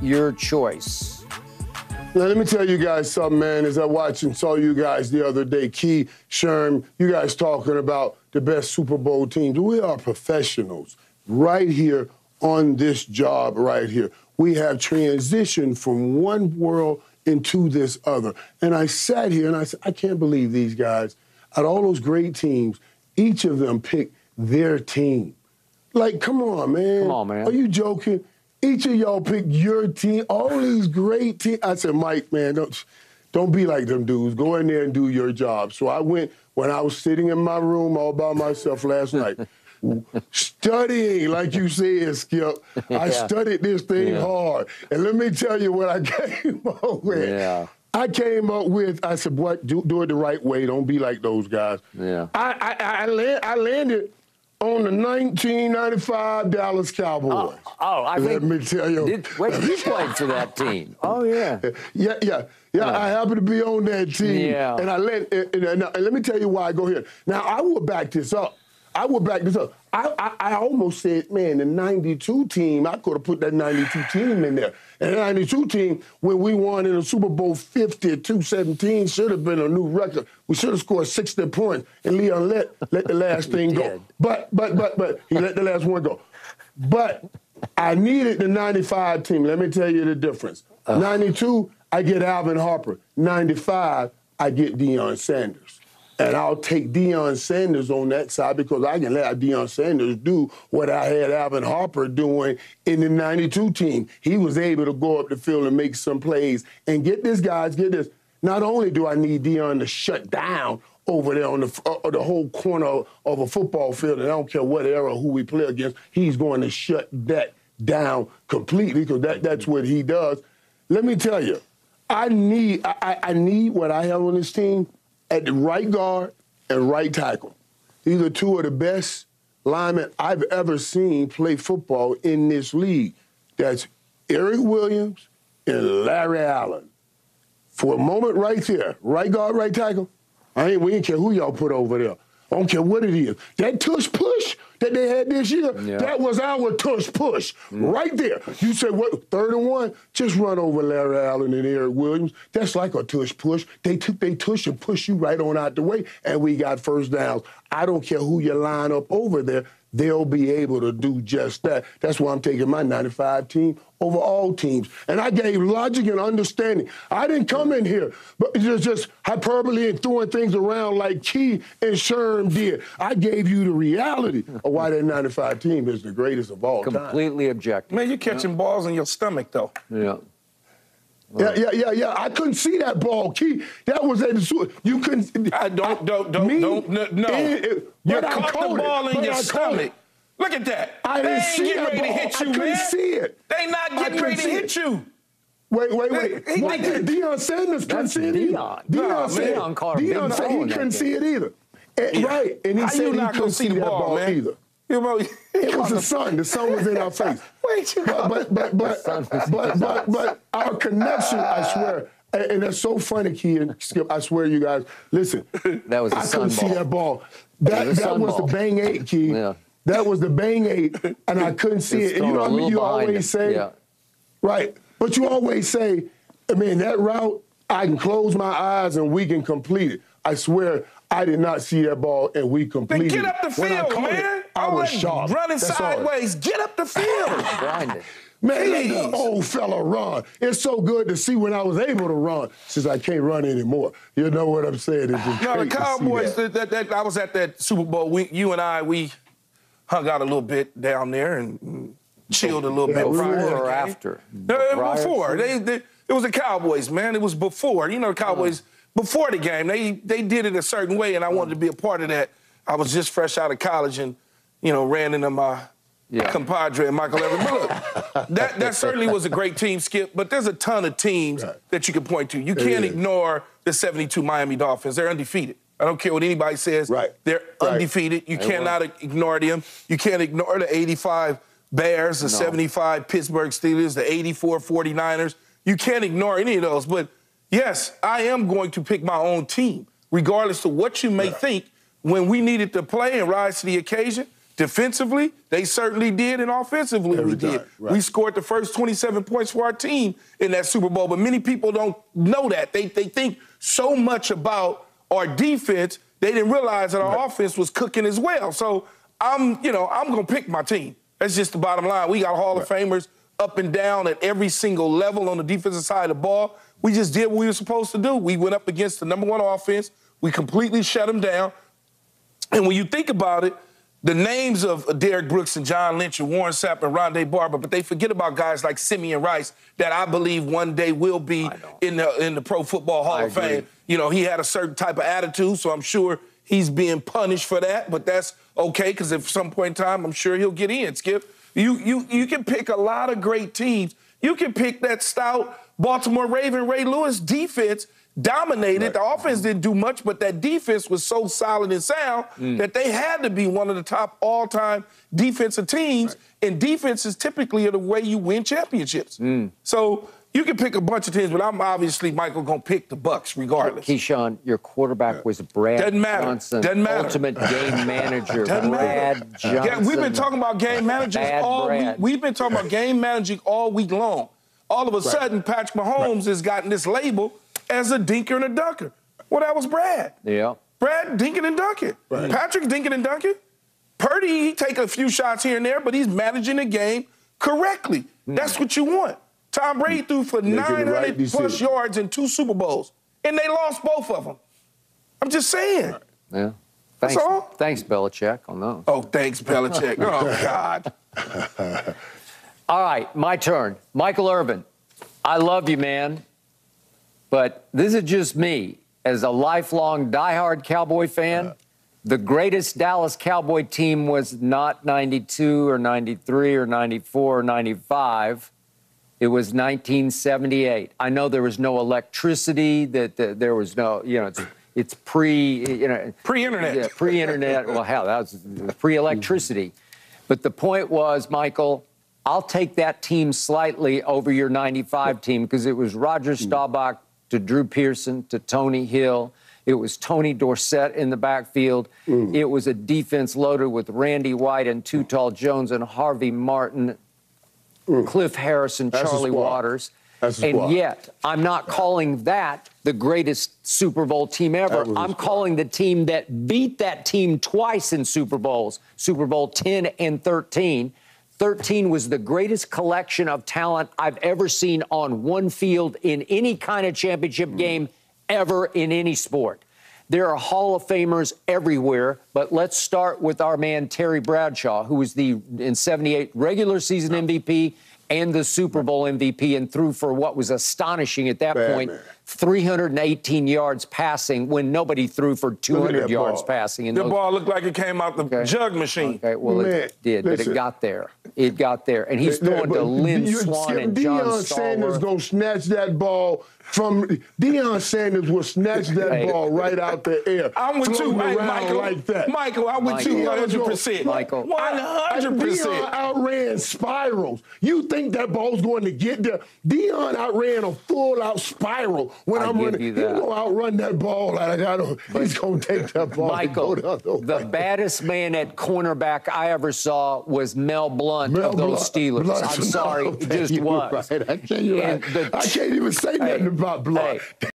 Your choice. Now, let me tell you guys something, man. As I watched and saw you guys the other day, Key, Sherm, you guys talking about the best Super Bowl teams. We are professionals right here on this job right here. We have transitioned from one world into this other. And I sat here and I said, I can't believe these guys, out of all those great teams, each of them picked their team. Like, come on, man. Come on, man. Are you joking? Each of y'all picked your team, all these great teams. I said, Mike, man, don't be like them dudes. Go in there and do your job. So I went, when I was sitting in my room all by myself last night, studying, like you said, Skip. I studied this thing hard. And let me tell you what I came up with. Yeah. I came up with, I said, boy, do it the right way. Don't be like those guys. Yeah. I landed on the 1995 Dallas Cowboys. Let me tell you. You played for that team. Oh, yeah. Yeah. I happen to be on that team. Yeah. And let me tell you why I go here. Now, I will back this up. I almost said, man, the 92 team, I could have put that 92 team in there. And the 92 team, when we won in the Super Bowl 50-17, should have been a new record. We should have scored 60 points, and Leon let the last thing go. But he let the last one go. But I needed the 95 team. Let me tell you the difference. 92, I get Alvin Harper. 95, I get Deion Sanders. And I'll take Deion Sanders on that side because I can let Deion Sanders do what I had Alvin Harper doing in the 92 team. He was able to go up the field and make some plays. And get this, guys, get this. Not only do I need Deion to shut down over there on the whole corner of a football field, and I don't care what era, who we play against, he's going to shut that down completely because that's what he does. Let me tell you, I need what I have on this team at the right guard and right tackle. These are two of the best linemen I've ever seen play football in this league. That's Eric Williams and Larry Allen. For a moment right there, right guard, right tackle, we didn't care who y'all put over there. I don't care what it is. That tush push that they had this year, that was our tush push right there. You say, what, 3rd and 1? Just run over Larry Allen and Eric Williams. That's like a tush push. They took their tush and pushed you right on out the way, and we got first downs. I don't care who you line up over there. They'll be able to do just that. That's why I'm taking my 95 team over all teams. And I gave logic and understanding. I didn't come in here but just hyperbole and throwing things around like Key and Sherm did. I gave you the reality of why that 95 team is the greatest of all time. Completely objective. Man, you're catching balls in your stomach, though. Yeah. Yeah. I couldn't see that ball, Key. That was at the you couldn't. No. You caught the ball in your stomach. Look at that. I didn't see that ball. I couldn't see it. They not getting ready to hit you. Wait. Deion Sanders couldn't see it either. Deion said he couldn't see it either. Right, and he said he couldn't see that ball either. It was the sun. The sun was in our face. But our connection, I swear, and that's so funny, Key and Skip. I swear, you guys, listen. That was the sun ball. I couldn't see that ball. That was the bang 8, Key. Yeah. That was the bang 8, and I couldn't see it. And you know what I mean? You always say, right? But you always say, I mean, that route, I can close my eyes and we can complete it. I swear, I did not see that ball, and we completed it. Then get up the field, man. I was sharp. Running sideways. Get up the field. Blinded. Man, let the old fella run. It's so good to see when I was able to run, since I can't run anymore. You know what I'm saying? It's just the Cowboys, I was at that Super Bowl. We hung out a little bit down there and chilled a little bit. Before or after? Before. It was the Cowboys, man. It was before. You know, the Cowboys, before the game, they did it a certain way, and I wanted to be a part of that. I was just fresh out of college and, ran into my compadre, Michael Irvin. But look, that certainly was a great team, Skip, but there's a ton of teams that you can point to. You can't ignore the 72 Miami Dolphins. They're undefeated. I don't care what anybody says. They're undefeated. You cannot ignore them. You can't ignore the 85 Bears, the 75 Pittsburgh Steelers, the 84 49ers. You can't ignore any of those. But, yes, I am going to pick my own team, regardless of what you may think. When we needed to play and rise to the occasion, Defensively, they certainly did, and offensively, we did. Right. We scored the first 27 points for our team in that Super Bowl, but many people don't know that. They think so much about our defense, they didn't realize that our offense was cooking as well. So I'm going to pick my team. That's just the bottom line. We got Hall of Famers up and down at every single level on the defensive side of the ball. We just did what we were supposed to do. We went up against the number one offense. We completely shut them down. And when you think about it, the names of Derrick Brooks and John Lynch and Warren Sapp and Rondé Barber, but they forget about guys like Simeon Rice that I believe one day will be in the Pro Football Hall of Fame. You know, he had a certain type of attitude, so I'm sure he's being punished for that, but that's okay, because at some point in time, I'm sure he'll get in, Skip. You can pick a lot of great teams. You can pick that stout Baltimore Raven Ray Lewis defense dominated. Right. The offense didn't do much, but that defense was so solid and sound that they had to be one of the top all-time defensive teams. Right. And defenses typically are the way you win championships. So you can pick a bunch of teams, but I'm obviously, Michael, going to pick the Bucs regardless. Keyshawn, your quarterback was Brad Johnson. Doesn't matter. Ultimate game manager, Brad Johnson. Yeah, we've been talking about game managers all week. We've been talking about game managing all week long. All of a sudden, Patrick Mahomes has gotten this label as a dinker and a dunker. Well, that was Brad. Yeah. Brad dinking and dunking. Right. Patrick dinking and dunking. Purdy, he take a few shots here and there, but he's managing the game correctly. That's what you want. Tom Brady threw for 900-plus yards in 2 Super Bowls, and they lost both of them. I'm just saying. Yeah. That's all. Thanks, Belichick, on those. Oh, thanks, Belichick. Oh, God. All right, my turn. Michael Irvin, I love you, man, but this is just me. As a lifelong diehard Cowboy fan, the greatest Dallas Cowboy team was not 92 or 93 or 94 or 95. It was 1978. I know there was no electricity, that there was no, it's pre-internet. Yeah, pre-internet. Well, hell, that was pre-electricity. But the point was, Michael, I'll take that team slightly over your 95 team, because it was Roger Staubach to Drew Pearson to Tony Hill. It was Tony Dorsett in the backfield. It was a defense loaded with Randy White and Too Tall Jones and Harvey Martin, Cliff Harrison, Charlie Waters. And yet, I'm not calling that the greatest Super Bowl team ever. I'm calling the team that beat that team twice in Super Bowls, Super Bowl 10 and 13. 13 was the greatest collection of talent I've ever seen on one field in any kind of championship game ever in any sport. There are Hall of Famers everywhere, but let's start with our man Terry Bradshaw, who was in 78 regular season MVP and the Super Bowl MVP, and threw for what was astonishing at that point, 318 yards passing, when nobody threw for 200 yards passing. The ball looked like it came out the jug machine. Okay, well, it did, but it got there. It got there. And he's throwing to Lynn Swann and John Deion Sanders going to snatch that ball from – Deion Sanders will snatch that ball right out the air. I'm with you, Michael. Like that. Michael, I'm with you 100%. Michael. 100%. Deion outran spirals. You think that ball's going to get there? Deion outran a full-out spiral when I'm running. He's going to outrun that ball. He's going to take that ball. Michael, the baddest man at cornerback I ever saw was Mel Blount of those Steelers. I'm sorry, it just was. Right. I can't even say nothing about Blount.